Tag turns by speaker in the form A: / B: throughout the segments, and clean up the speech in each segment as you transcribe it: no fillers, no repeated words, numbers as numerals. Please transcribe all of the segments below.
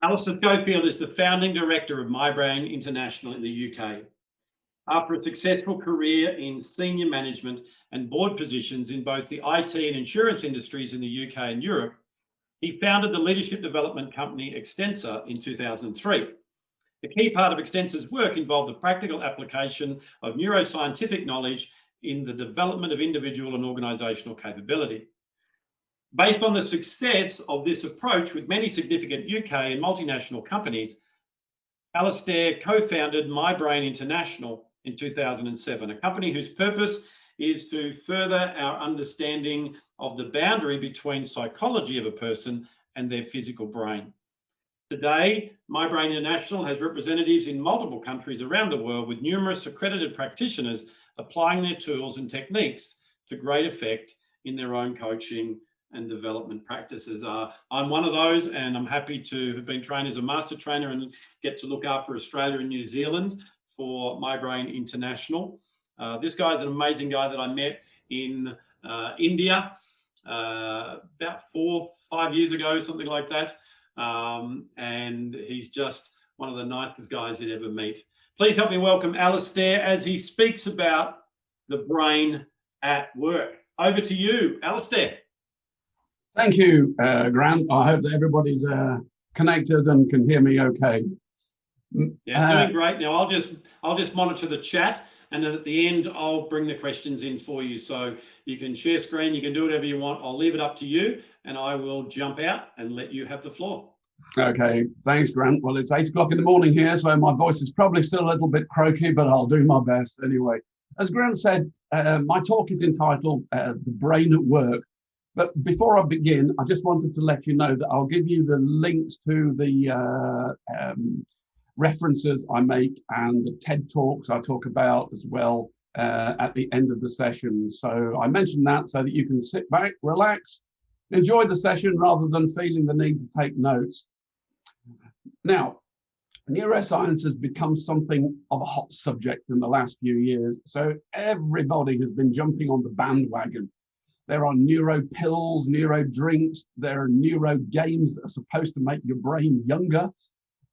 A: Alistair Schofield is the founding director of MyBrain International in the UK. After a successful career in senior management and board positions in both the IT and insurance industries in the UK and Europe, he founded the leadership development company Extensor in 2003. A key part of Extensor's work involved the practical application of neuroscientific knowledge in the development of individual and organisational capability. Based on the success of this approach with many significant UK and multinational companies, Alistair co-founded MyBrain International in 2007, a company whose purpose is to further our understanding of the boundary between psychology of a person and their physical brain. Today, MyBrain International has representatives in multiple countries around the world, with numerous accredited practitioners applying their tools and techniques to great effect in their own coaching and development practices. I'm one of those, and I'm happy to have been trained as a master trainer and get to look after Australia and New Zealand for MyBrain International. This guy is an amazing guy that I met in India about 4 or 5 years ago, something like that. And he's just one of the nicest guys you'd ever meet. Please help me welcome Alistair as he speaks about the brain at work. Over to you, Alistair.
B: Thank you, Grant. I hope that everybody's connected and can hear me okay.
A: Yeah, doing great. Now I'll just monitor the chat, and then at the end I'll bring the questions in for you. So you can share screen, you can do whatever you want. I'll leave it up to you, and I will jump out and let you have the floor.
B: Okay, thanks, Grant. Well, it's 8 o'clock in the morning here, so my voice is probably still a little bit croaky, but I'll do my best anyway. As Grant said, my talk is entitled The Brain at Work. But before I begin, I just wanted to let you know that I'll give you the links to the references I make and the TED Talks I talk about as well at the end of the session. So I mentioned that so that you can sit back, relax, enjoy the session rather than feeling the need to take notes. Now, neuroscience has become something of a hot subject in the last few years. So everybody has been jumping on the bandwagon. There are neuro pills, neuro drinks, there are neuro games that are supposed to make your brain younger.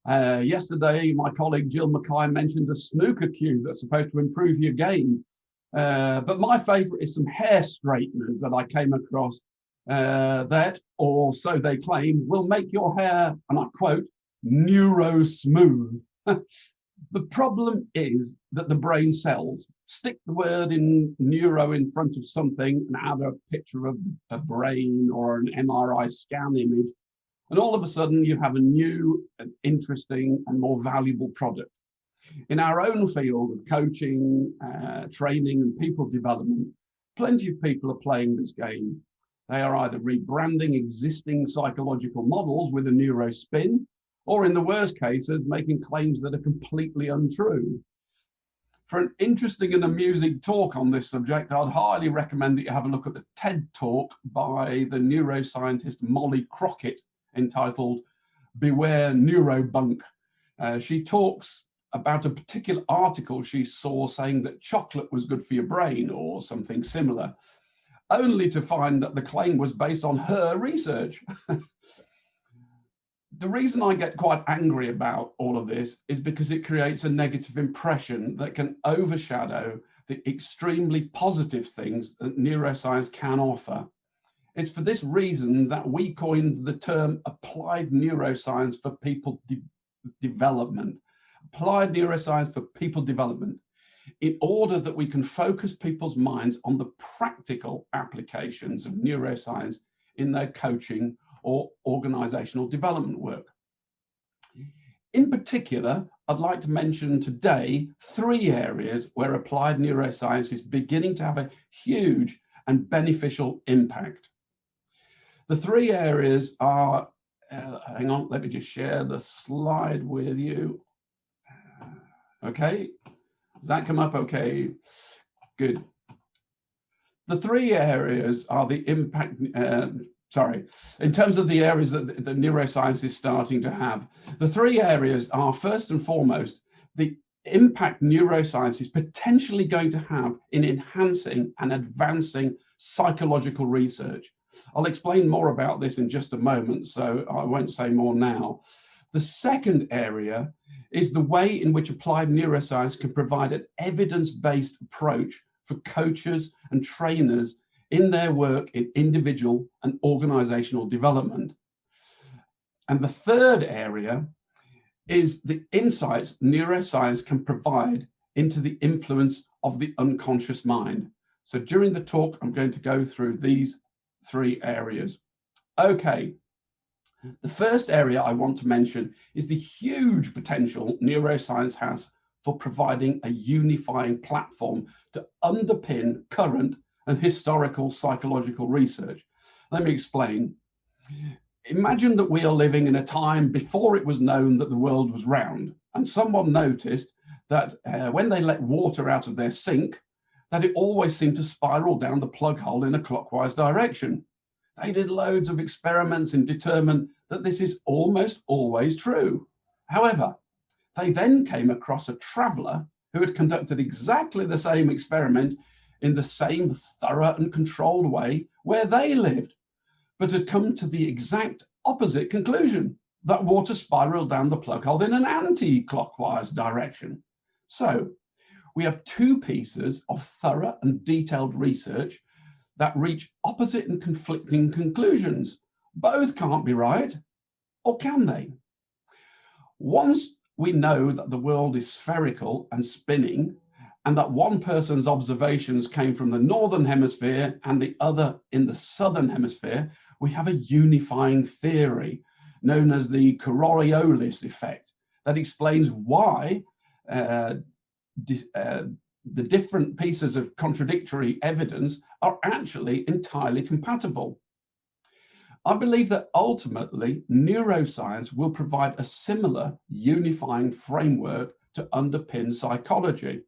B: Yesterday, my colleague Jill Mackay mentioned a snooker cue that's supposed to improve your game. But my favorite is some hair straighteners that I came across that, or so they claim, will make your hair, and I quote, neuro smooth. The problem is that the brain cells stick the word in neuro in front of something and add a picture of a brain or an MRI scan image, and all of a sudden you have a new and interesting and more valuable product. In our own field of coaching, training and people development, plenty of people are playing this game. They are either rebranding existing psychological models with a neuro spin, or in the worst cases, making claims that are completely untrue. For an interesting and amusing talk on this subject, I'd highly recommend that you have a look at the TED Talk by the neuroscientist Molly Crockett, entitled Beware Neurobunk. She talks about a particular article she saw saying that chocolate was good for your brain or something similar, only to find that the claim was based on her research. The reason I get quite angry about all of this is because it creates a negative impression that can overshadow the extremely positive things that neuroscience can offer. It's for this reason that we coined the term applied neuroscience for people development. Applied neuroscience for people development, in order that we can focus people's minds on the practical applications of neuroscience in their coaching or organizational development work. In particular, I'd like to mention today 3 areas where applied neuroscience is beginning to have a huge and beneficial impact. The 3 areas are, hang on, let me just share the slide with you. Okay, does that come up okay? Good. The 3 areas are the impact, in terms of the areas that the neuroscience is starting to have, the 3 areas are, first and foremost, the impact neuroscience is potentially going to have in enhancing and advancing psychological research. I'll explain more about this in just a moment, so I won't say more now. The second area is the way in which applied neuroscience can provide an evidence-based approach for coaches and trainers in their work in individual and organizational development. And the third area is the insights neuroscience can provide into the influence of the unconscious mind. So during the talk, I'm going to go through these three areas. Okay, the first area I want to mention is the huge potential neuroscience has for providing a unifying platform to underpin current and historical psychological research. Let me explain. Imagine that we are living in a time before it was known that the world was round, and someone noticed that when they let water out of their sink, that it always seemed to spiral down the plug hole in a clockwise direction. They did loads of experiments and determined that this is almost always true. However, they then came across a traveller who had conducted exactly the same experiment in the same thorough and controlled way where they lived, but had come to the exact opposite conclusion, that water spiraled down the plug hole in an anti-clockwise direction. So we have two pieces of thorough and detailed research that reach opposite and conflicting conclusions. Both can't be right, or can they? Once we know that the world is spherical and spinning, and that one person's observations came from the northern hemisphere and the other in the southern hemisphere, we have a unifying theory known as the Coriolis effect that explains why the different pieces of contradictory evidence are actually entirely compatible. I believe that ultimately neuroscience will provide a similar unifying framework to underpin psychology.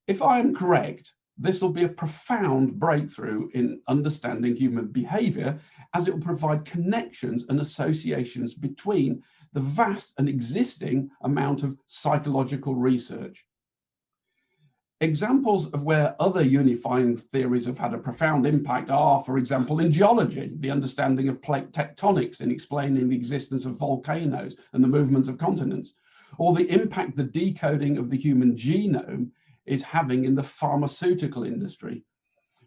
B: If I am correct, this will be a profound breakthrough in understanding human behaviour, as it will provide connections and associations between the vast and existing amount of psychological research. Examples of where other unifying theories have had a profound impact are, for example, in geology, the understanding of plate tectonics in explaining the existence of volcanoes and the movements of continents, or the impact the decoding of the human genome is having in the pharmaceutical industry,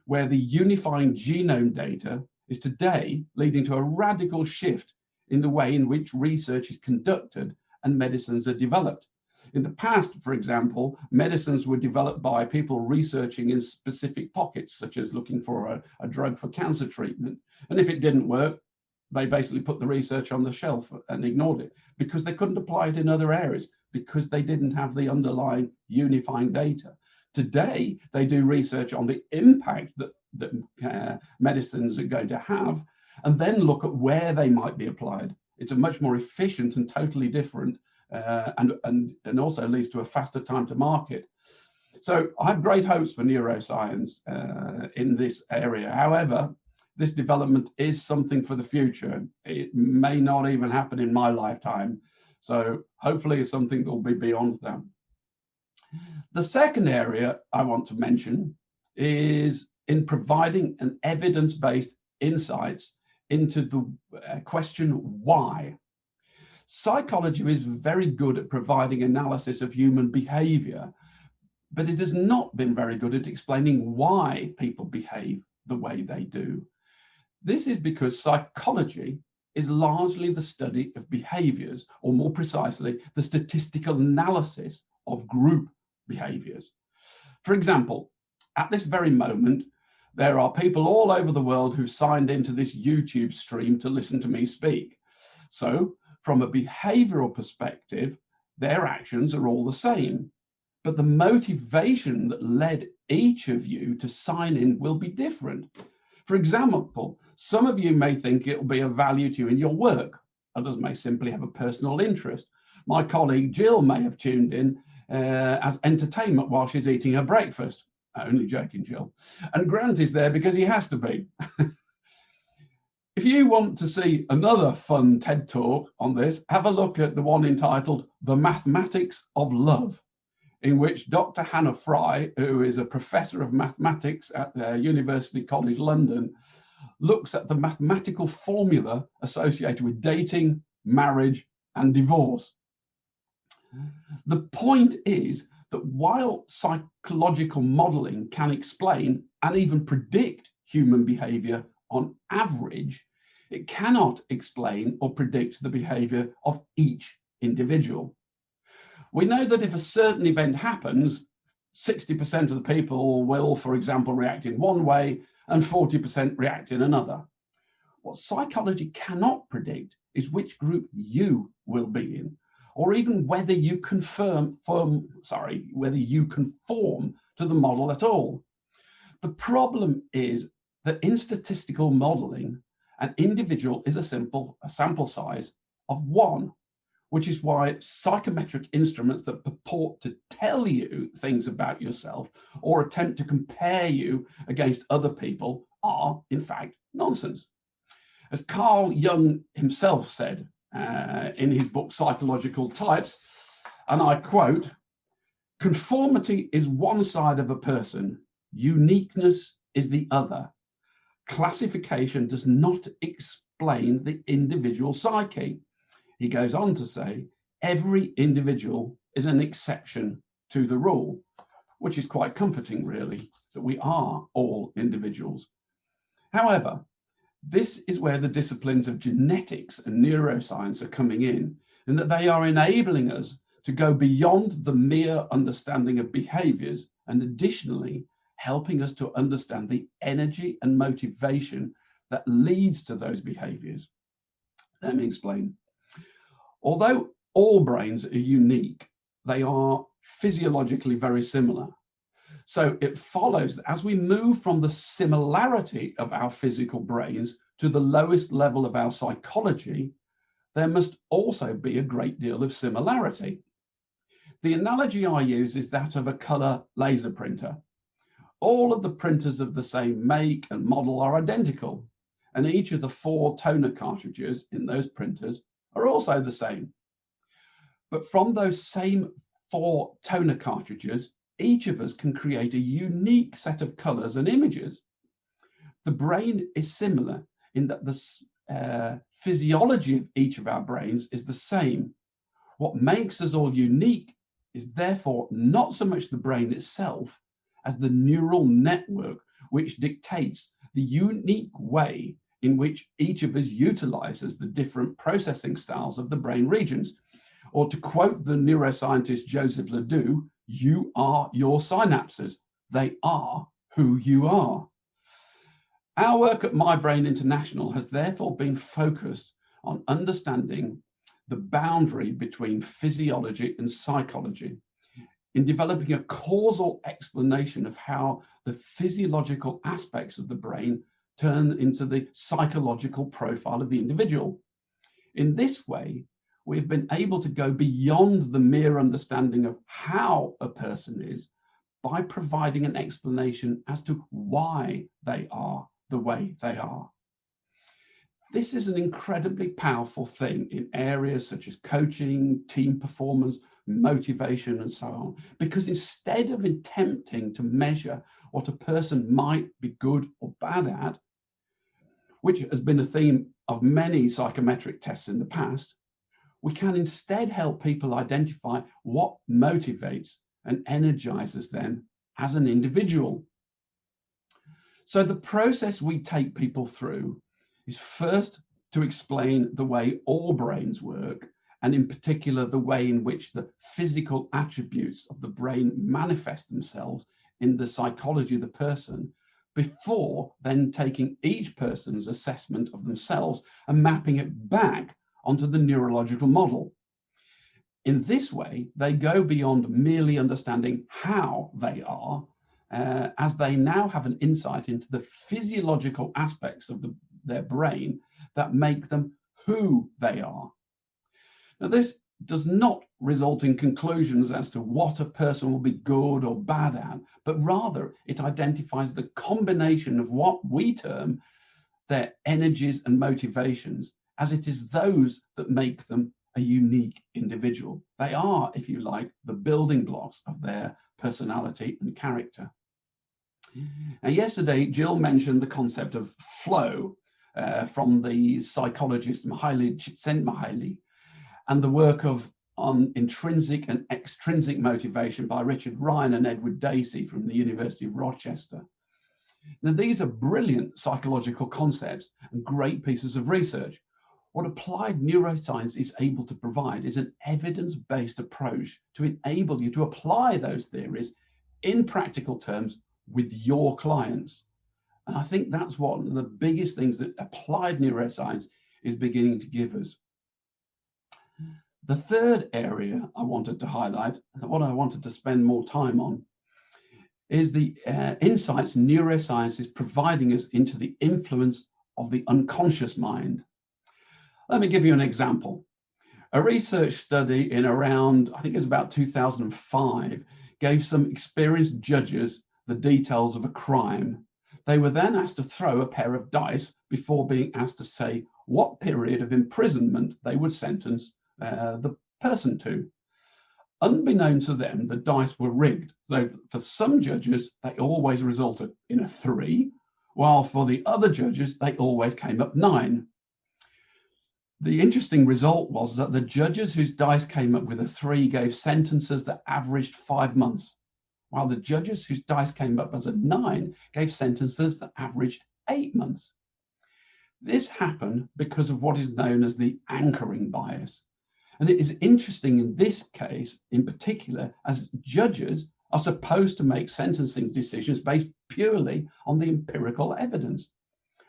B: where the unifying genome data is today leading to a radical shift in the way in which research is conducted and medicines are developed. In the past, for example, medicines were developed by people researching in specific pockets, such as looking for a drug for cancer treatment. And if it didn't work, they basically put the research on the shelf and ignored it because they couldn't apply it in other areas, because they didn't have the underlying unifying data. Today, they do research on the impact that medicines are going to have, and then look at where they might be applied. It's a much more efficient and totally different and also leads to a faster time to market. So I have great hopes for neuroscience in this area. However, this development is something for the future. It may not even happen in my lifetime. So hopefully it's something that will be beyond them. The second area I want to mention is in providing an evidence-based insights into the question why. Psychology is very good at providing analysis of human behavior, but it has not been very good at explaining why people behave the way they do. This is because psychology is largely the study of behaviors, or more precisely, the statistical analysis of group behaviors. For example, at this very moment, there are people all over the world who signed into this YouTube stream to listen to me speak. So, from a behavioral perspective, their actions are all the same, but the motivation that led each of you to sign in will be different. For example, some of you may think it will be of value to you in your work. Others may simply have a personal interest. My colleague Jill may have tuned in as entertainment while she's eating her breakfast. Only joking, Jill. And Grant is there because he has to be. If you want to see another fun TED Talk on this, have a look at the one entitled The Mathematics of Love, in which Dr. Hannah Fry, who is a professor of mathematics at University College London, looks at the mathematical formula associated with dating, marriage, and divorce. The point is that while psychological modeling can explain and even predict human behavior on average, it cannot explain or predict the behavior of each individual. We know that if a certain event happens, 60% of the people will, for example, react in one way and 40% react in another. What psychology cannot predict is which group you will be in, or even whether you conform to the model at all. The problem is that in statistical modeling, an individual is a sample size of one, which is why psychometric instruments that purport to tell you things about yourself or attempt to compare you against other people are, in fact, nonsense. As Carl Jung himself said in his book Psychological Types, and I quote, "Conformity is one side of a person, uniqueness is the other. Classification does not explain the individual psyche." He goes on to say, every individual is an exception to the rule, which is quite comforting, really, that we are all individuals. However, this is where the disciplines of genetics and neuroscience are coming in that they are enabling us to go beyond the mere understanding of behaviors and additionally helping us to understand the energy and motivation that leads to those behaviors. Let me explain. Although all brains are unique, they are physiologically very similar. So it follows that as we move from the similarity of our physical brains to the lowest level of our psychology, there must also be a great deal of similarity. The analogy I use is that of a color laser printer. All of the printers of the same make and model are identical, and each of the 4 toner cartridges in those printers are also the same. But from those same 4 toner cartridges, each of us can create a unique set of colors and images. The brain is similar in that the physiology of each of our brains is the same. What makes us all unique is therefore not so much the brain itself as the neural network which dictates the unique way in which each of us utilizes the different processing styles of the brain regions. Or to quote the neuroscientist Joseph Ledoux, you are your synapses. They are who you are. Our work at My Brain International has therefore been focused on understanding the boundary between physiology and psychology, in developing a causal explanation of how the physiological aspects of the brain turn into the psychological profile of the individual. In this way, we've been able to go beyond the mere understanding of how a person is by providing an explanation as to why they are the way they are. This is an incredibly powerful thing in areas such as coaching, team performance, motivation, and so on, because instead of attempting to measure what a person might be good or bad at, which has been a theme of many psychometric tests in the past, we can instead help people identify what motivates and energizes them as an individual. So the process we take people through is first to explain the way all brains work, and in particular the way in which the physical attributes of the brain manifest themselves in the psychology of the person, before then taking each person's assessment of themselves and mapping it back onto the neurological model. In this way, they go beyond merely understanding how they are, as they now have an insight into the physiological aspects of their brain that make them who they are. Now, this does not result in conclusions as to what a person will be good or bad at, but rather it identifies the combination of what we term their energies and motivations, as it is those that make them a unique individual. They are, if you like, the building blocks of their personality and character. Now, yesterday, Jill mentioned the concept of flow from the psychologist Mihaly Csikszentmihalyi, and the work on intrinsic and extrinsic motivation by Richard Ryan and Edward Dacey from the University of Rochester. Now, these are brilliant psychological concepts and great pieces of research. What applied neuroscience is able to provide is an evidence-based approach to enable you to apply those theories in practical terms with your clients. And I think that's one of the biggest things that applied neuroscience is beginning to give us. The third area I wanted to highlight, what I wanted to spend more time on, is the insights neuroscience is providing us into the influence of the unconscious mind. Let me give you an example. A research study in around, I think it was about 2005, gave some experienced judges the details of a crime. They were then asked to throw a pair of dice before being asked to say what period of imprisonment they would sentence the person to. Unbeknownst to them, the dice were rigged. So for some judges, they always resulted in a 3, while for the other judges, they always came up 9. The interesting result was that the judges whose dice came up with a 3 gave sentences that averaged 5 months, while the judges whose dice came up as a 9 gave sentences that averaged 8 months. This happened because of what is known as the anchoring bias. And it is interesting in this case, in particular, as judges are supposed to make sentencing decisions based purely on the empirical evidence.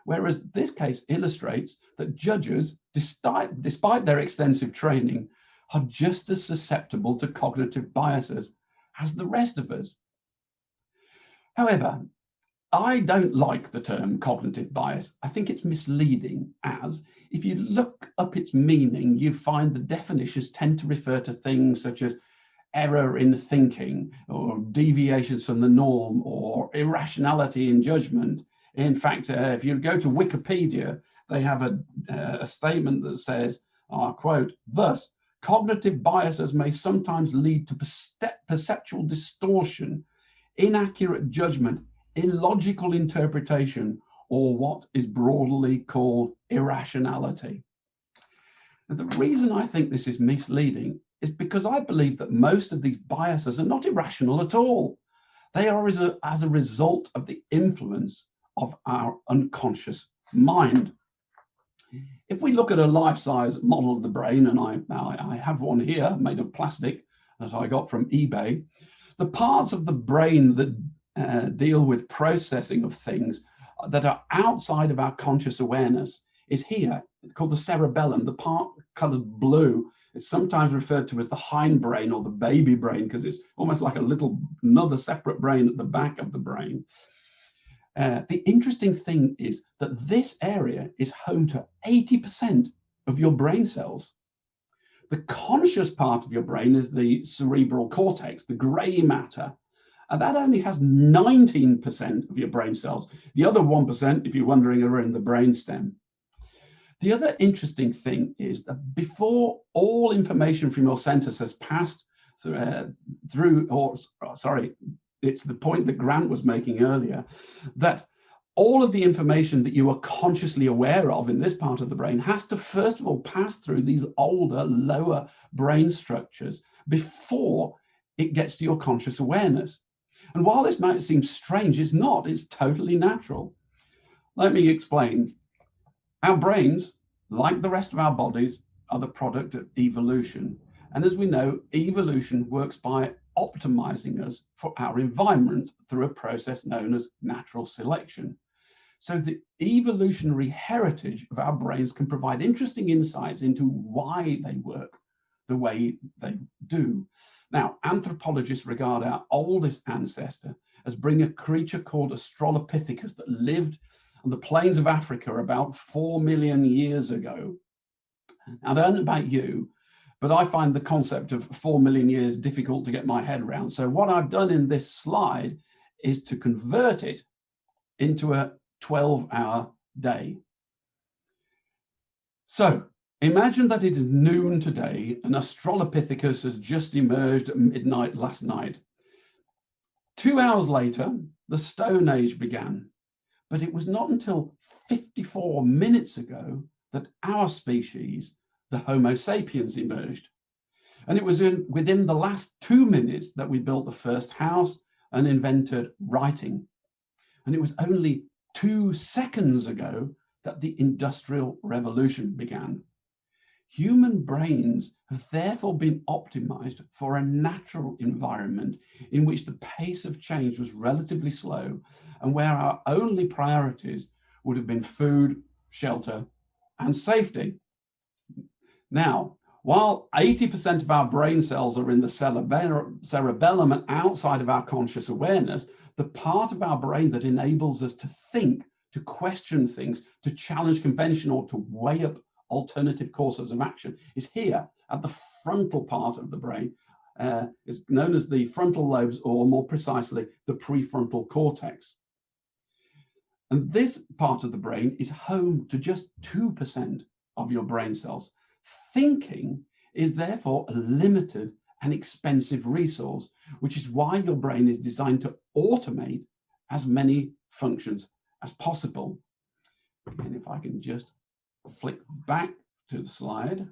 B: Whereas this case illustrates that judges, despite their extensive training, are just as susceptible to cognitive biases as the rest of us. However, I don't like the term cognitive bias. I think it's misleading, as if you look up its meaning, you find the definitions tend to refer to things such as error in thinking, or deviations from the norm, or irrationality in judgment. In fact, if you go to Wikipedia, they have a statement that says, I quote, "Thus, cognitive biases may sometimes lead to perceptual distortion, inaccurate judgment, illogical interpretation, or what is broadly called irrationality." And the reason I think this is misleading is because I believe that most of these biases are not irrational at all. They are as a result of the influence of our unconscious mind. If we look at a life-size model of the brain, and I have one here made of plastic that I got from eBay, the parts of the brain that deal with processing of things that are outside of our conscious awareness is here. It's called the cerebellum, the part colored blue. It's sometimes referred to as the hindbrain or the baby brain because it's almost like another separate brain at the back of the brain. The interesting thing is that this area is home to 80% of your brain cells. The conscious part of your brain is the cerebral cortex, the gray matter, and that only has 19% of your brain cells. The other 1%, if you're wondering, are in the brainstem. The other interesting thing is that before all information from your senses has passed it's the point that Grant was making earlier, that all of the information that you are consciously aware of in this part of the brain has to first of all pass through these older, lower brain structures before it gets to your conscious awareness. And while this might seem strange, it's not, it's totally natural. Let me explain. Our brains, like the rest of our bodies, are the product of evolution. And as we know, evolution works by optimizing us for our environment through a process known as natural selection. So the evolutionary heritage of our brains can provide interesting insights into why they work the way they do. Now, anthropologists regard our oldest ancestor as being a creature called Australopithecus that lived on the plains of Africa about 4 million years ago. I don't know about you, but I find the concept of 4 million years difficult to get my head around. So what I've done in this slide is to convert it into a 12-hour day. So imagine that it is noon today and Australopithecus has just emerged at midnight last night. 2 hours later, the Stone Age began, but it was not until 54 minutes ago that our species, the Homo sapiens emerged. And it was within the last 2 minutes that we built the first house and invented writing. And it was only 2 seconds ago that the Industrial Revolution began. Human brains have therefore been optimized for a natural environment in which the pace of change was relatively slow and where our only priorities would have been food, shelter, and safety. Now, while 80% of our brain cells are in the cerebellum and outside of our conscious awareness, the part of our brain that enables us to think, to question things, to challenge convention, or to weigh up alternative courses of action is here at the frontal part of the brain. It's known as the frontal lobes, or more precisely, the prefrontal cortex. And this part of the brain is home to just 2% of your brain cells. Thinking is therefore a limited and expensive resource, which is why your brain is designed to automate as many functions as possible. And if I can just flick back to the slide,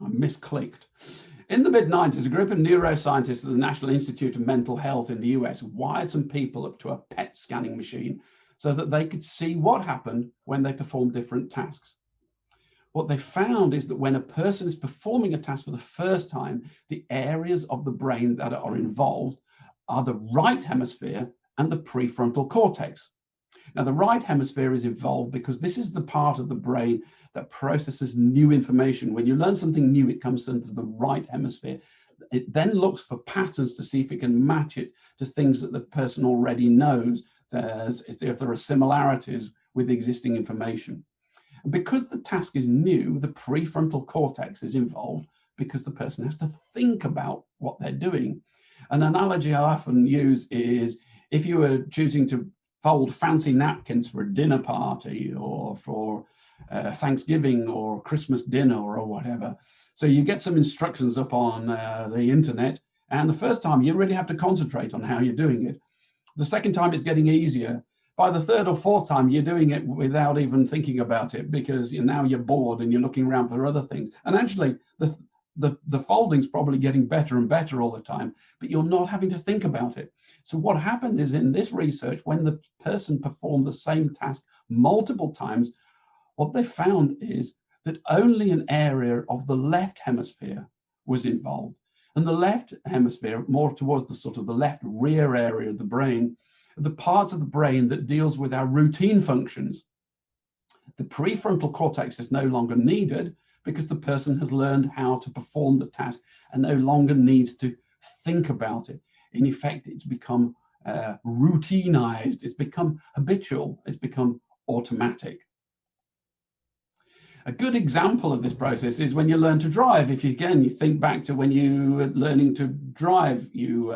B: I misclicked. In the mid-90s, a group of neuroscientists at the National Institute of Mental Health in the US wired some people up to a PET scanning machine so that they could see what happened when they performed different tasks. What they found is that when a person is performing a task for the first time, the areas of the brain that are involved are the right hemisphere and the prefrontal cortex. Now, the right hemisphere is involved because this is the part of the brain that processes new information. When you learn something new, it comes into the right hemisphere. It then looks for patterns to see if it can match it to things that the person already knows, if there are similarities with existing information. And because the task is new, the prefrontal cortex is involved because the person has to think about what they're doing. An analogy I often use is if you were choosing to fold fancy napkins for a dinner party or for Thanksgiving or Christmas dinner or whatever. So you get some instructions up on the internet, and the first time you really have to concentrate on how you're doing it. The second time it's getting easier. By the third or fourth time, you're doing it without even thinking about it because now you're bored and you're looking around for other things. And actually, the folding's probably getting better and better all the time, but you're not having to think about it. So what happened is in this research, when the person performed the same task multiple times, what they found is that only an area of the left hemisphere was involved. And the left hemisphere, more towards the sort of the left rear area of the brain, the part of the brain that deals with our routine functions. The prefrontal cortex is no longer needed because the person has learned how to perform the task and no longer needs to think about it. In effect, it's become routinized, it's become habitual, it's become automatic. A good example of this process is when you learn to drive. If you, again, you think back to when you were learning to drive, you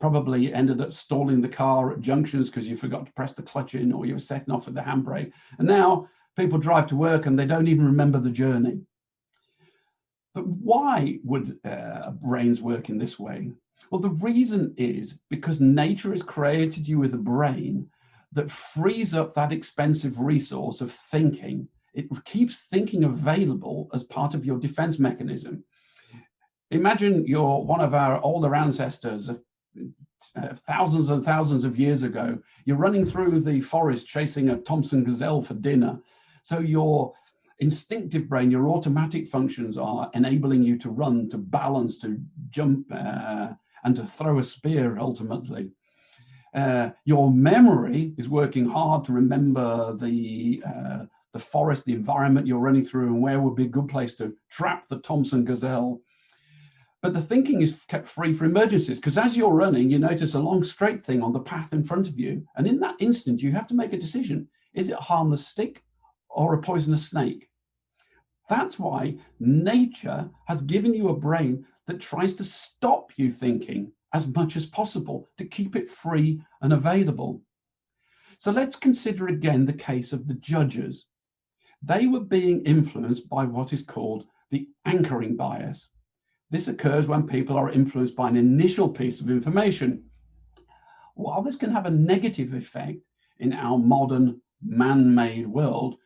B: probably ended up stalling the car at junctions because you forgot to press the clutch in, or you were setting off with the handbrake. And now people drive to work and they don't even remember the journey. But why would brains work in this way? Well, the reason is because nature has created you with a brain that frees up that expensive resource of thinking. It keeps thinking available as part of your defense mechanism. Imagine you're one of our older ancestors thousands and thousands of years ago. You're running through the forest chasing a Thompson gazelle for dinner. So your instinctive brain, your automatic functions are enabling you to run, to balance, to jump, and to throw a spear ultimately. Your memory is working hard to remember the forest, the environment you're running through, and where would be a good place to trap the Thompson gazelle. But the thinking is kept free for emergencies, because as you're running, you notice a long straight thing on the path in front of you. And in that instant, you have to make a decision. Is it a harmless stick or a poisonous snake? That's why nature has given you a brain that tries to stop you thinking as much as possible to keep it free and available. So let's consider again the case of the judges. They were being influenced by what is called the anchoring bias. This occurs when people are influenced by an initial piece of information. While this can have a negative effect in our modern man-made world,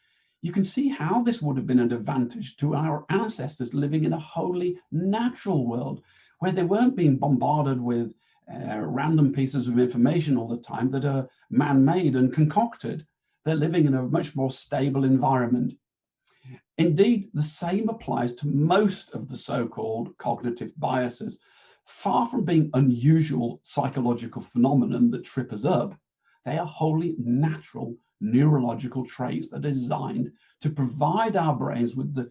B: you can see how this would have been an advantage to our ancestors living in a wholly natural world where they weren't being bombarded with random pieces of information all the time that are man-made and concocted. They're living in a much more stable environment. Indeed, the same applies to most of the so-called cognitive biases. Far from being unusual psychological phenomenon that trip us up, they are wholly natural neurological traits that are designed to provide our brains with the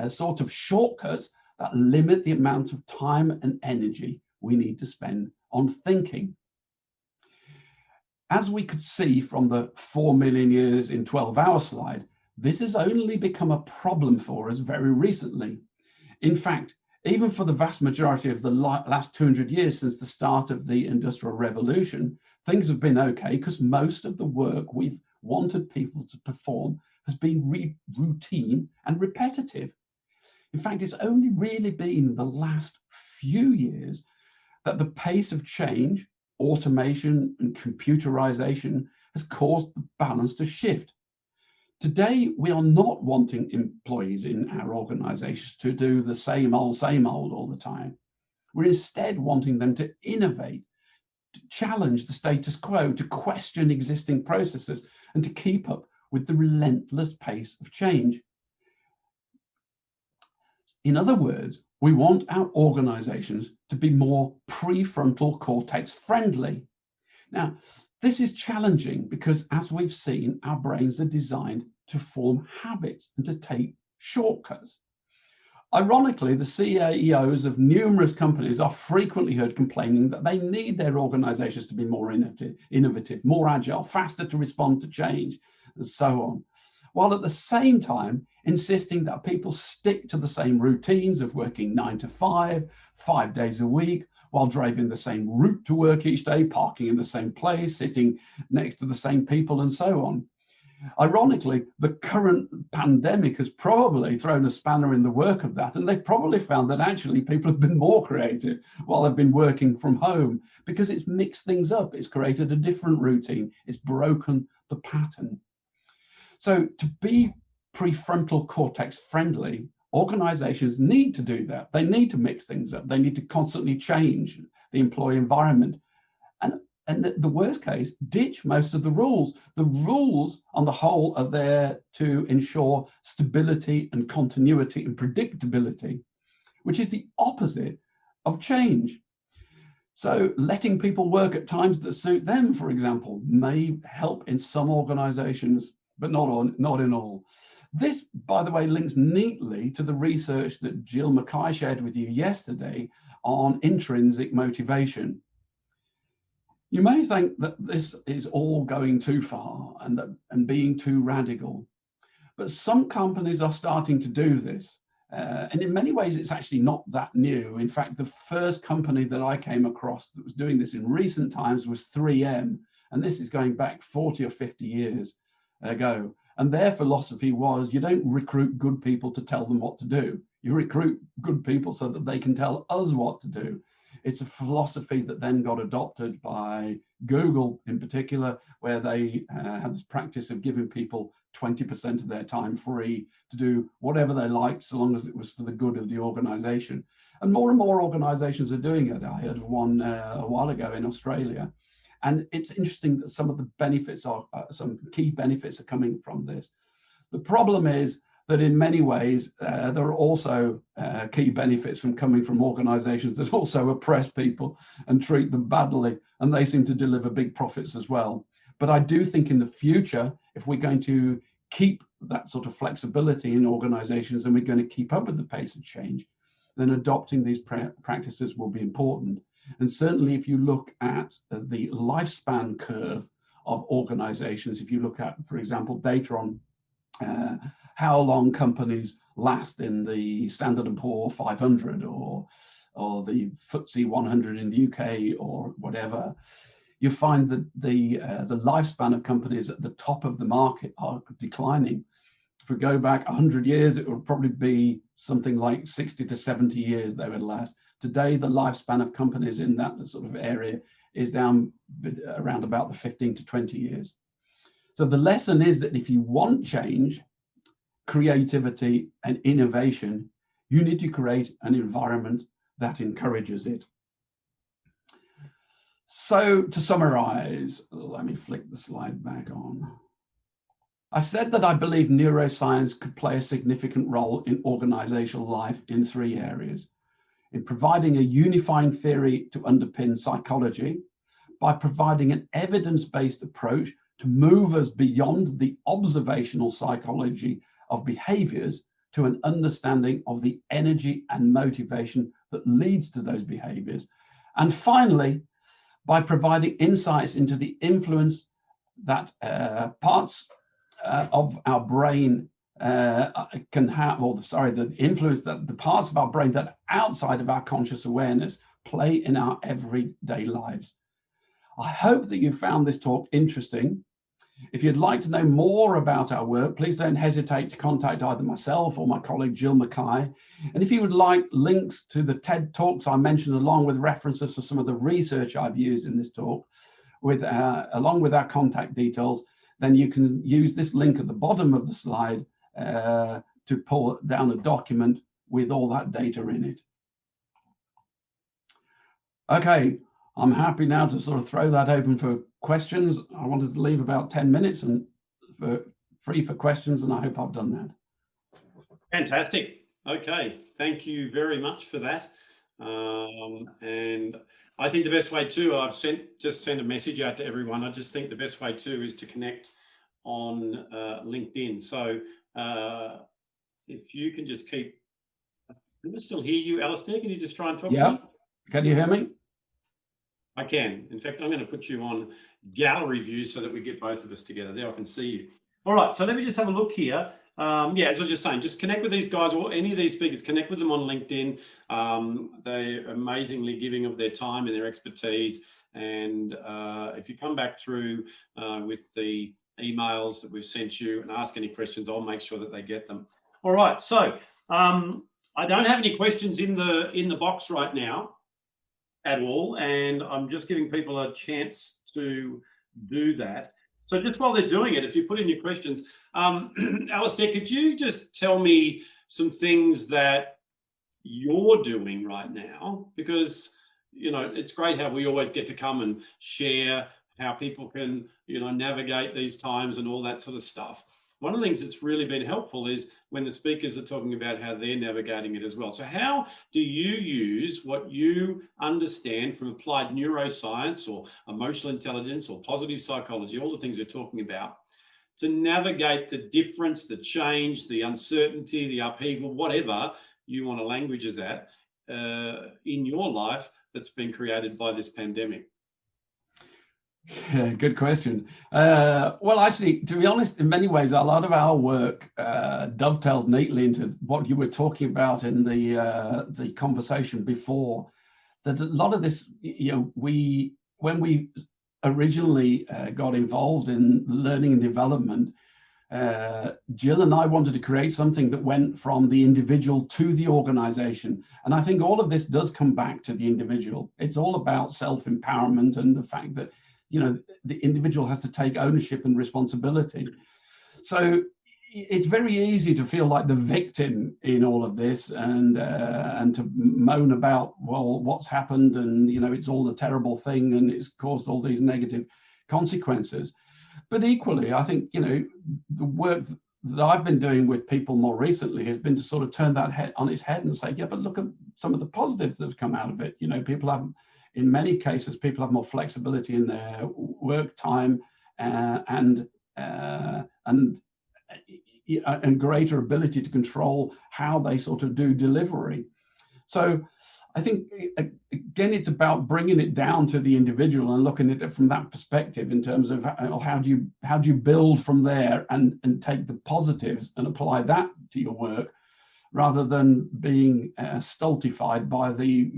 B: sort of shortcuts that limit the amount of time and energy we need to spend on thinking. As we could see from the 4 million years in 12-hour slide, this has only become a problem for us very recently. In fact, even for the vast majority of the last 200 years since the start of the Industrial Revolution, things have been okay because most of the work we've wanted people to perform has been routine and repetitive. In fact, it's only really been the last few years that the pace of change, automation and computerization has caused the balance to shift. Today, we are not wanting employees in our organizations to do the same old all the time. We're instead wanting them to innovate, to challenge the status quo, to question existing processes, and to keep up with the relentless pace of change. In other words, we want our organizations to be more prefrontal cortex friendly. Now, this is challenging because, as we've seen, our brains are designed to form habits and to take shortcuts. Ironically, the CEOs of numerous companies are frequently heard complaining that they need their organizations to be more innovative, more agile, faster to respond to change, and so on, while at the same time insisting that people stick to the same routines of working 9 to 5, 5 days a week, while driving the same route to work each day, parking in the same place, sitting next to the same people, and so on. Ironically, the current pandemic has probably thrown a spanner in the work of that, and they've probably found that actually people have been more creative while they've been working from home because it's mixed things up, it's created a different routine, it's broken the pattern. So to be prefrontal cortex friendly, organizations need to do that. They need to mix things up. They need to constantly change the employee environment. And the worst case, ditch most of the rules. The rules on the whole are there to ensure stability and continuity and predictability, which is the opposite of change. So letting people work at times that suit them, for example, may help in some organizations, but not in all. This, by the way, links neatly to the research that Jill Mackay shared with you yesterday on intrinsic motivation. You may think that this is all going too far and being too radical, but some companies are starting to do this. And in many ways, it's actually not that new. In fact, the first company that I came across that was doing this in recent times was 3M. And this is going back 40 or 50 years ago. And their philosophy was, you don't recruit good people to tell them what to do. You recruit good people so that they can tell us what to do. It's a philosophy that then got adopted by Google in particular, where they had this practice of giving people 20% of their time free to do whatever they liked, so long as it was for the good of the organization. And more organizations are doing it. I heard of one a while ago in Australia. And it's interesting that some of the benefits are, some key benefits are coming from this. The problem is that in many ways, there are also key benefits from coming from organizations that also oppress people and treat them badly, and they seem to deliver big profits as well. But I do think in the future, if we're going to keep that sort of flexibility in organizations and we're going to keep up with the pace of change, then adopting these practices will be important. And certainly if you look at the lifespan curve of organizations, if you look at, for example, data on how long companies last in the Standard & Poor's 500 or the FTSE 100 in the UK or whatever, you find that the lifespan of companies at the top of the market are declining. If we go back 100 years, it would probably be something like 60 to 70 years they would last. Today, the lifespan of companies in that sort of area is down around about the 15 to 20 years. So the lesson is that if you want change, creativity and innovation, you need to create an environment that encourages it. So to summarize, let me flick the slide back on. I said that I believe neuroscience could play a significant role in organizational life in 3 areas: in providing a unifying theory to underpin psychology, by providing an evidence-based approach to move us beyond the observational psychology of behaviors to an understanding of the energy and motivation that leads to those behaviors. And finally, by providing insights into the influence that parts of our brain can have, the influence that the parts of our brain that are outside of our conscious awareness play in our everyday lives. I hope that you found this talk interesting. If you'd like to know more about our work, please don't hesitate to contact either myself or my colleague Jill Mackay. And if you would like links to the TED Talks I mentioned, along with references to some of the research I've used in this talk, along with our contact details, then you can use this link at the bottom of the slide to pull down a document with all that data in it. Okay, I'm happy now to sort of throw that open for questions. I wanted to leave about 10 minutes and free for questions, and I hope I've done that.
A: Fantastic. Okay, thank you very much for that. And I think the best way too, I've just sent a message out to everyone. I just think the best way too is to connect on LinkedIn. So if you can just keep, can I still hear you, Alistair? Can you just try and talk to me?
B: Can you hear me?
A: I can. In fact, I'm going to put you on gallery view so that we get both of us together. There, I can see you. All right, so let me just have a look here. Yeah, as I was just saying, just connect with these guys or any of these speakers, connect with them on LinkedIn. They're amazingly giving of their time and their expertise. And if you come back through with the emails that we've sent you and ask any questions, I'll make sure that they get them. All right, so I don't have any questions in the box right now at all, and I'm just giving people a chance to do that. So just while they're doing it, if you put in your questions, Alistair, could you just tell me some things that you're doing right now? Because, you know, it's great how we always get to come and share how people can, you know, navigate these times and all that sort of stuff. One of the things that's really been helpful is when the speakers are talking about how they're navigating it as well. So how do you use what you understand from applied neuroscience or emotional intelligence or positive psychology, all the things we're talking about, to navigate the difference, the change, the uncertainty, the upheaval, whatever you want to language as at in your life that's been created by this pandemic?
B: Yeah, good question. Well, actually, to be honest, in many ways, a lot of our work dovetails neatly into what you were talking about in the conversation before. That a lot of this, you know, when we originally got involved in learning and development, Jill and I wanted to create something that went from the individual to the organization. And I think all of this does come back to the individual. It's all about self-empowerment and the fact that, you know, the individual has to take ownership and responsibility. So it's very easy to feel like the victim in all of this and to moan about, well, what's happened, and, you know, it's all a terrible thing and it's caused all these negative consequences. But equally, I think, you know, the work that I've been doing with people more recently has been to sort of turn that head on its head and say, yeah, but look at some of the positives that have come out of it. You know, people have, in many cases, people have more flexibility in their work time and greater ability to control how they sort of do delivery. So I think, again, it's about bringing it down to the individual and looking at it from that perspective in terms of how do you build from there and take the positives and apply that to your work, rather than being stultified by the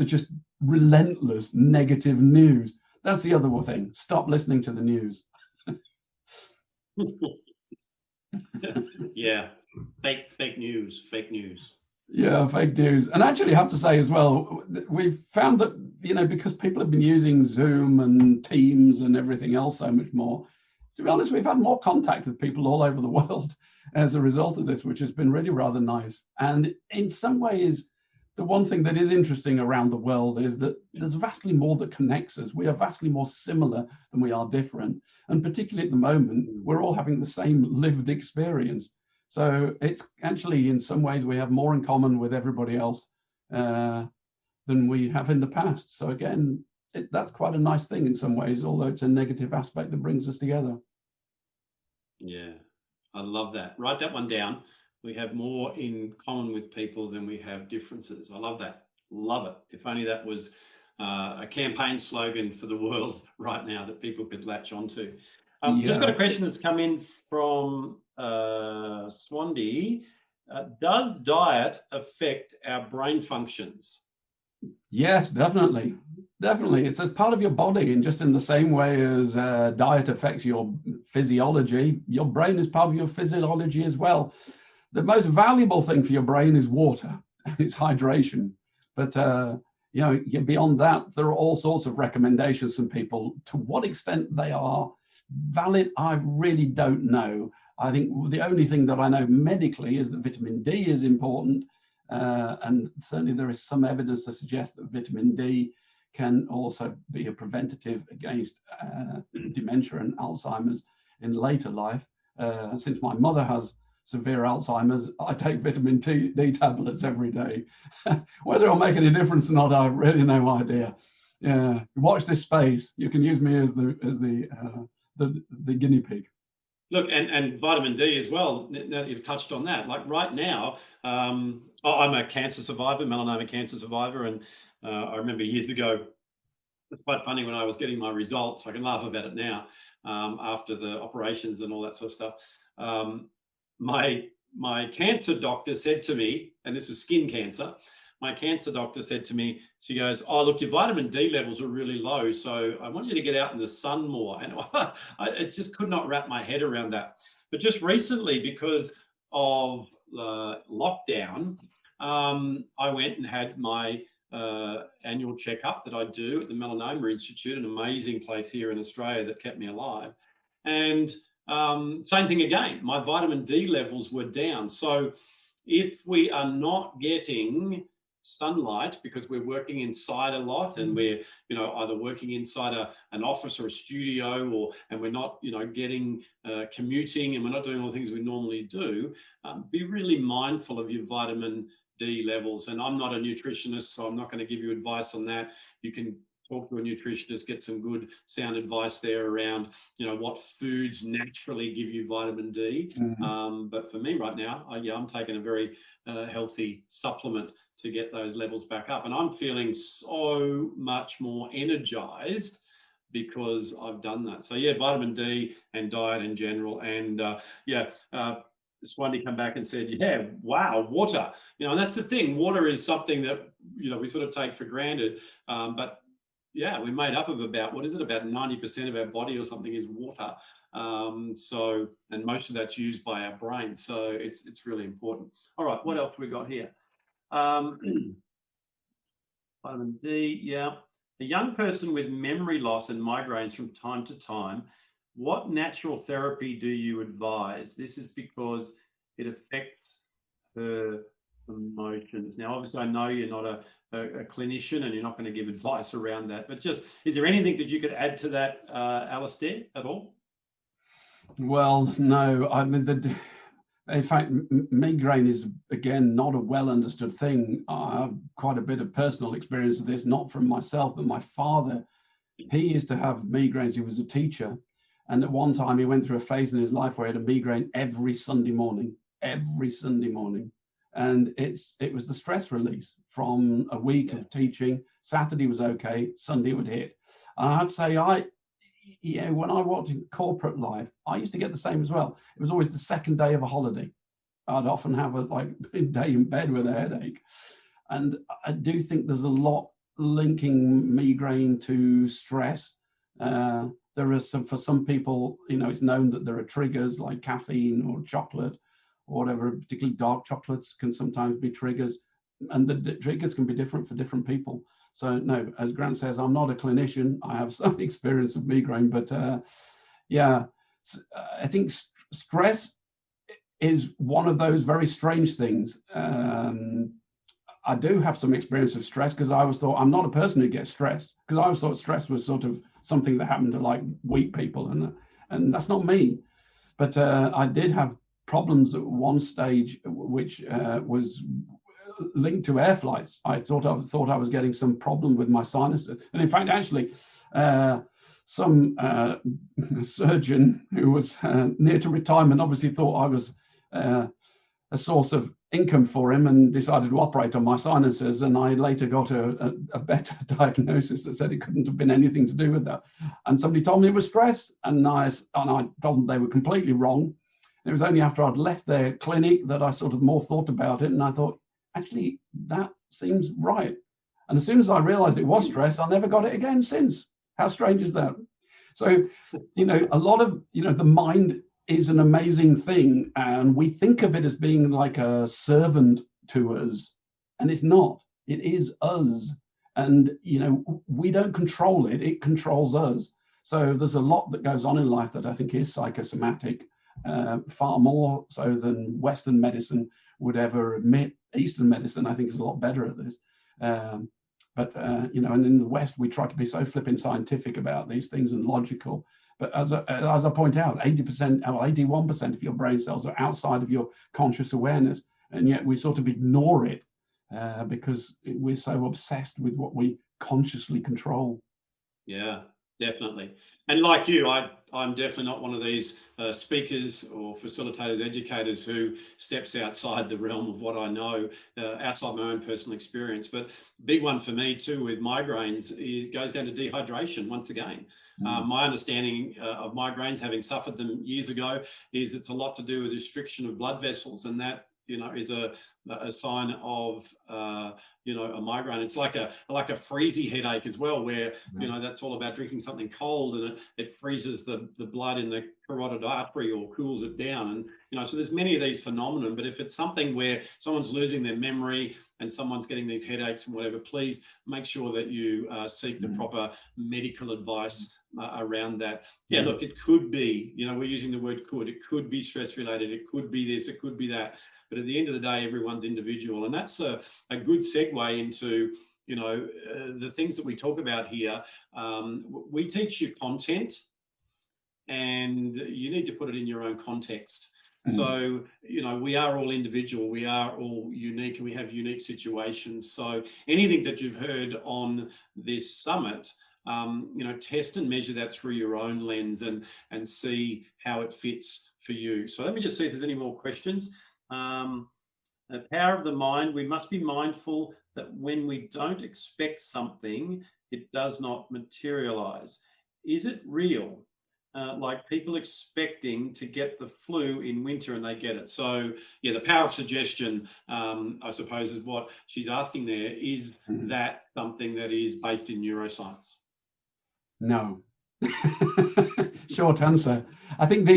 B: just relentless negative news. That's the other thing. Stop listening to the news.
A: Yeah, fake news.
B: Yeah, fake news. And actually, I have to say as well, we've found that, you know, because people have been using Zoom and Teams and everything else so much more, to be honest, we've had more contact with people all over the world as a result of this, which has been really rather nice. And in some ways, the one thing that is interesting around the world is that there's vastly more that connects us. We are vastly more similar than we are different. And particularly at the moment, we're all having the same lived experience. So it's actually, in some ways, we have more in common with everybody else than we have in the past. So again, that's quite a nice thing in some ways, although it's a negative aspect that brings us together.
A: Yeah, I love that. Write that one down. We have more in common with people than we have differences. I love that. Love it. If only that was a campaign slogan for the world right now that people could latch onto. Just got a question that's come in from Swandy. Does diet affect our brain functions?
B: Yes, definitely. Definitely. It's a part of your body, and just in the same way as diet affects your physiology, your brain is part of your physiology as well. The most valuable thing for your brain is water. It's hydration. But you know, beyond that, there are all sorts of recommendations from people. To what extent they are valid, I really don't know. I think the only thing that I know medically is that vitamin D is important. And certainly there is some evidence to suggest that vitamin D can also be a preventative against dementia and Alzheimer's in later life. Since my mother has severe Alzheimer's, I take vitamin D tablets every day. Whether it'll make any difference or not, I have really no idea. Yeah, watch this space. You can use me as the guinea pig.
A: Look, and vitamin D as well, now that you've touched on that, like right now, I'm a cancer survivor, melanoma cancer survivor, and I remember years ago, it's quite funny when I was getting my results, I can laugh about it now, after the operations and all that sort of stuff. My cancer doctor said to me, and this was skin cancer, my cancer doctor said to me, she goes, "Oh, look, your vitamin D levels are really low, so I want you to get out in the sun more." And I just could not wrap my head around that. But just recently, because of lockdown, I went and had my annual checkup that I do at the Melanoma Institute, an amazing place here in Australia that kept me alive. And same thing again, my vitamin D levels were down. So if we are not getting sunlight because we're working inside a lot, and we're either working inside an office or a studio, and we're not getting commuting, and we're not doing all the things we normally do, be really mindful of your vitamin D levels. And I'm not a nutritionist, so I'm not going to give you advice on that. You can talk to a nutritionist, get some good sound advice there around what foods naturally give you vitamin D. But for me right now, I'm taking a very healthy supplement to get those levels back up, and I'm feeling so much more energized because I've done that. So yeah, vitamin D and diet in general. And Swandy come back and said, yeah, wow, water. And that's the thing. Water is something that we sort of take for granted, but yeah, we're made up of about 90% of our body or something is water. And most of that's used by our brain. So it's really important. All right, what else we got here? Vitamin D, yeah. A young person with memory loss and migraines from time to time, what natural therapy do you advise? This is because it affects her emotions. Now, obviously, I know you're not a clinician and you're not going to give advice around that, but just, is there anything that you could add to that, Alistair, at all?
B: Well, no. I mean, in fact, migraine is, again, not a well understood thing. I have quite a bit of personal experience of this, not from myself, but my father. He used to have migraines. He was a teacher. And at one time, he went through a phase in his life where he had a migraine every Sunday morning. And it was the stress release from a week of teaching. Saturday was okay, Sunday would hit. And I have to say, when I worked in corporate life, I used to get the same as well. It was always the second day of a holiday. I'd often have a day in bed with a headache. And I do think there's a lot linking migraine to stress. There are for some people, it's known that there are triggers like caffeine or chocolate or whatever, particularly dark chocolates can sometimes be triggers. And the triggers can be different for different people. So no, as Grant says, I'm not a clinician. I have some experience of migraine, but I think stress is one of those very strange things. I do have some experience of stress because I always thought I'm not a person who gets stressed, because I always thought stress was sort of something that happened to like weak people, and that's not me. But I did have problems at one stage, which was linked to air flights. I thought I was getting some problem with my sinuses, and in fact, actually, some surgeon who was near to retirement obviously thought I was a source of income for him and decided to operate on my sinuses, and I later got a better diagnosis that said it couldn't have been anything to do with that. And somebody told me it was stress, and I told them they were completely wrong. It was only after I'd left their clinic that I sort of more thought about it, and I thought, actually, that seems right. And as soon as I realized it was stress, I never got it again since. How strange is that? So, a lot of, the mind is an amazing thing, and we think of it as being like a servant to us, and it's not. It is us, and we don't control it, it controls us. So there's a lot that goes on in life that I think is psychosomatic, far more so than Western medicine would ever admit. Eastern medicine, I think, is a lot better at this. But and in the West, we try to be so flipping scientific about these things and logical. But as I point out, 80% or 81% of your brain cells are outside of your conscious awareness, and yet we sort of ignore it because we're so obsessed with what we consciously control.
A: Yeah, definitely. And like you, I'm definitely not one of these speakers or facilitated educators who steps outside the realm of what I know, outside my own personal experience. But big one for me too with migraines goes down to dehydration once again. My understanding of migraines, having suffered them years ago, is it's a lot to do with restriction of blood vessels, and that is a sign of a migraine. It's like a freezy headache as well, where that's all about drinking something cold, and it freezes the blood in the carotid artery or cools it down. And so there's many of these phenomena. But if it's something where someone's losing their memory and someone's getting these headaches and whatever, please make sure that you seek the proper medical advice around that. Yeah, look, it could be, we're using the word could. It could be stress related. It could be this. It could be that. But at the end of the day, everyone's individual. And that's a good segue into, the things that we talk about here. We teach you content, and you need to put it in your own context. So, we are all individual, we are all unique, and we have unique situations. So anything that you've heard on this summit, test and measure that through your own lens and see how it fits for you. So let me just see if there's any more questions. The power of the mind. We must be mindful that when we don't expect something, it does not materialize. Is it real? Like people expecting to get the flu in winter and they get it. So yeah, the power of suggestion, I suppose, is what she's asking there. Is that something that is based in neuroscience?
B: No. Short answer. I think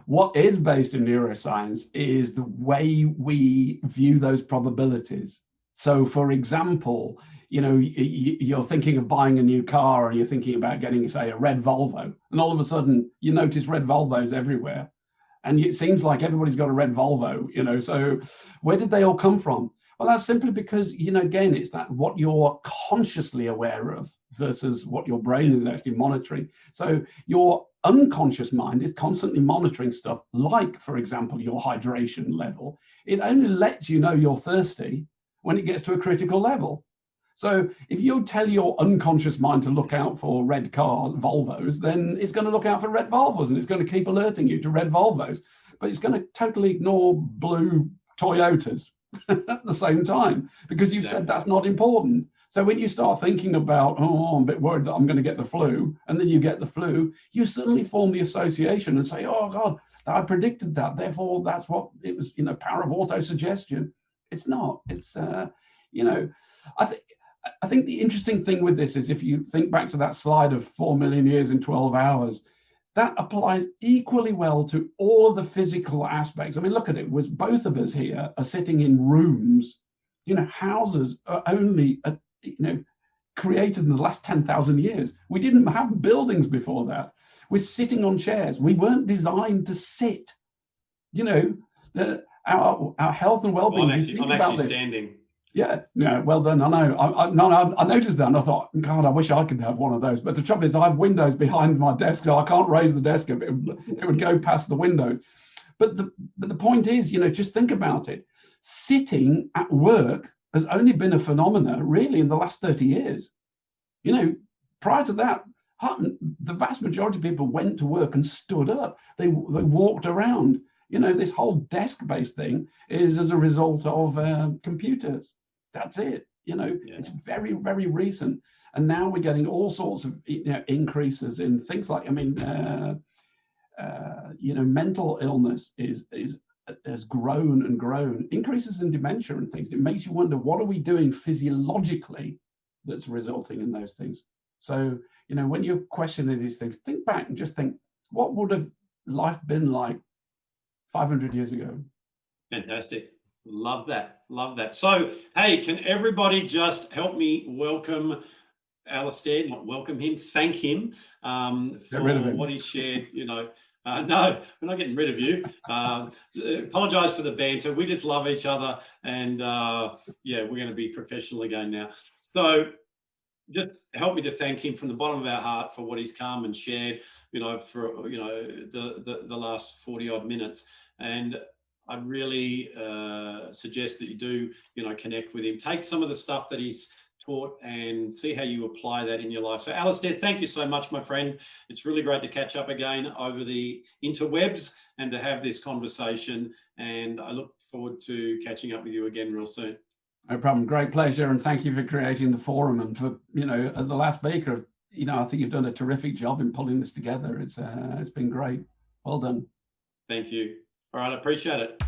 B: what is based in neuroscience is the way we view those probabilities. So for example, you're thinking of buying a new car, and you're thinking about getting, say, a red Volvo, and all of a sudden you notice red Volvos everywhere, and it seems like everybody's got a red Volvo, so where did they all come from? Well, that's simply because, again, it's that what you're consciously aware of versus what your brain is actually monitoring. So your unconscious mind is constantly monitoring stuff like, for example, your hydration level. It only lets you know you're thirsty when it gets to a critical level. So if you tell your unconscious mind to look out for red cars, Volvos, then it's going to look out for red Volvos, and it's going to keep alerting you to red Volvos, but it's going to totally ignore blue Toyotas at the same time, because you've said that's not important. So when you start thinking about, I'm a bit worried that I'm going to get the flu, and then you get the flu, you suddenly form the association and say, oh God, I predicted that, therefore that's what it was, power of autosuggestion. It's not. It's, I think the interesting thing with this is, if you think back to that slide of 4 million years in 12 hours, that applies equally well to all of the physical aspects. I mean, look at it. Was both of us here are sitting in rooms. Houses are only, created in the last 10,000 years. We didn't have buildings before that. We're sitting on chairs. We weren't designed to sit. You know, our health and well-being.
A: I'm actually standing.
B: Yeah, well done. I know. I noticed that, and I thought, God, I wish I could have one of those. But the trouble is, I have windows behind my desk, so I can't raise the desk up. It would go past the window. But the point is, you know, just think about it. Sitting at work has only been a phenomenon really in the last 30 years. You know, prior to that, the vast majority of people went to work and stood up. They walked around. You know, this whole desk-based thing is as a result of computers. That's it. You know, It's very, very recent. And now we're getting all sorts of increases in things like, I mean, mental illness has grown and grown. Increases in dementia and things. It makes you wonder, what are we doing physiologically that's resulting in those things? So, you know, when you're questioning these things, think back and just think, what would have life been like 500 years ago?
A: Fantastic. Love that. Love that. So, hey, can everybody just help me welcome Alistair, not welcome him, thank him for what he shared, you know. No, we're not getting rid of you. Apologise for the banter. We just love each other. And we're going to be professional again now. So just help me to thank him from the bottom of our heart for what he's come and shared, you know, for, you know, the last 40 odd minutes. And I really suggest that you do, you know, connect with him. Take some of the stuff that he's taught and see how you apply that in your life. So Alistair, thank you so much, my friend. It's really great to catch up again over the interwebs and to have this conversation. And I look forward to catching up with you again real soon.
B: No problem. Great pleasure. And thank you for creating the forum and for, you know, as the last speaker, you know, I think you've done a terrific job in pulling this together. It's been great. Well done.
A: Thank you. All right, I appreciate it.